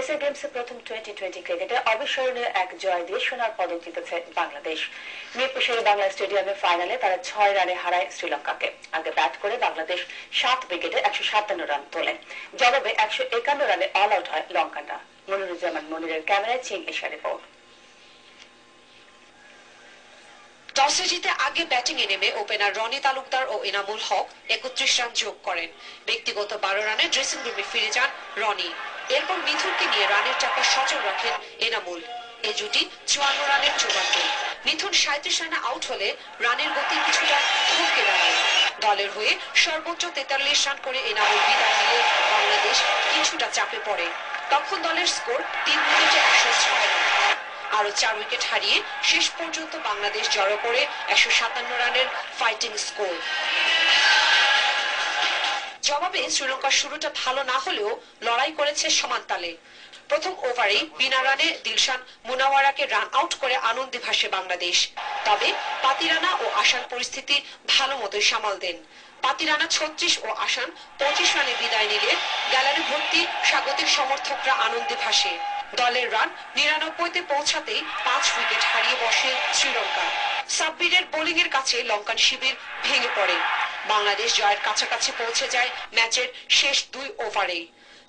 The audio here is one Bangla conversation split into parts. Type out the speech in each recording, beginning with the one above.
এশিয়া গেমসে প্রথম টি-20 ক্রিকেটে অবিস্মরণীয় এক জয় দিয়ে সোনার পদক জিতেছে বাংলাদেশ। মিরপুর শেরেবাংলা স্টেডিয়ামে ফাইনালে তারা 6 রানে হারায় শ্রীলঙ্কাকে। আগে ব্যাট করে বাংলাদেশ 7 উইকেটে 157 রান তোলে। জবাবে 151 রানে অল আউট হয় লঙ্কানরা। মনিরুজ্জামান মনিরের ক্যামেরায় চিং এশিয়া রিপোর্ট। টসে জিতে আগে ব্যাটিংয়ে নেমে ওপেনার রনি তালুকদার ও এনামুল হক 31 রান যোগ করেন। ব্যক্তিগত 12 রানে ড্রেসিং রুমে ফিরে যান রনি। এরপর মিথুনকে নিয়ে রানের চাকা সচল রাখেন এনামুল। এ জুটি 54 রানের চূড়ান্ত। মিথুন 37 রানে আউট হলে রানের গতি কিছুটা থমকে দাঁড়ায়। দলের হয়ে সর্বোচ্চ 43 রান করে এনামুল বিদায় নিলে বাংলাদেশ কিছুটা চাপে পড়ে। তখন দলের স্কোর 3 উইকেটে 106 রান। আরো 4 উইকেট হারিয়ে শেষ পর্যন্ত বাংলাদেশ জড়ো করে 157 রানের ফাইটিং স্কোর। জবাবে শ্রীলঙ্কার শুরুটা ভালো না হলেও লড়াই করেছে সমান তালে। প্রথম ওভারে বিনা রানে দিলশান মুনাওয়ারাকে রান আউট করে আনন্দে ভাসে বাংলাদেশ। তবে পাতিরানা ও আসান পরিস্থিতি ভালো মতোই সামাল দেন। পাতিরানা 36 ও আসান 25 রানে বিদায় নিলে গ্যালারি ভর্তি স্বাগতিক সমর্থকরা আনন্দে ভাসে। দলের রান 99-তে পৌঁছাতেই 5 উইকেট হারিয়ে বসে শ্রীলঙ্কা। সাব্বিরের বোলিং এর কাছে লঙ্কান শিবির ভেঙে পড়ে। বাংলাদেশ জয়ের কাছাকাছি পৌঁছে যায় ম্যাচের শেষ 2 ওভারে।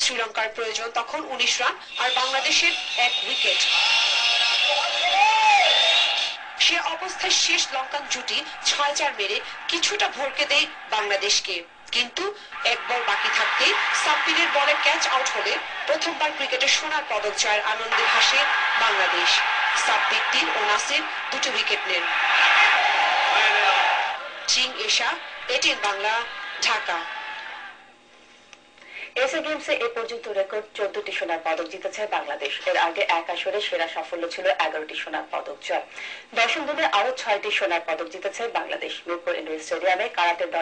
শ্রীলঙ্কার প্রয়োজন তখন 19 রান আর বাংলাদেশের 1 উইকেট। সে অবস্থায় শেষ লঙ্কান জুটি 6-4 মেরে কিছুটা ভরকে দেয় বাংলাদেশকে। কিন্তু 1 বল বাকি থাকতে সাব্বিরের বলে ক্যাচ আউট হলে প্রথমবার ক্রিকেটে সোনার পদক জয়ের আনন্দে ভাসে বাংলাদেশ। সাব্বির 3 ও নাসির 2 উইকেট নেন। চিং এশা, এটিএন বাংলা, ঢাকা। এশিয়া গেমসে এ পর্যন্ত রেকর্ড 14টি সোনার পদক জিতেছে বাংলাদেশ। এর আগে এক আসরে সেরা সাফল্য ছিল 11টি সোনার পদক জয়। দশম দিনে আরো 6টি সোনার পদক জিতেছে বাংলাদেশ। মিরপুর ইন্ডোর স্টেডিয়ামে কারাতে দল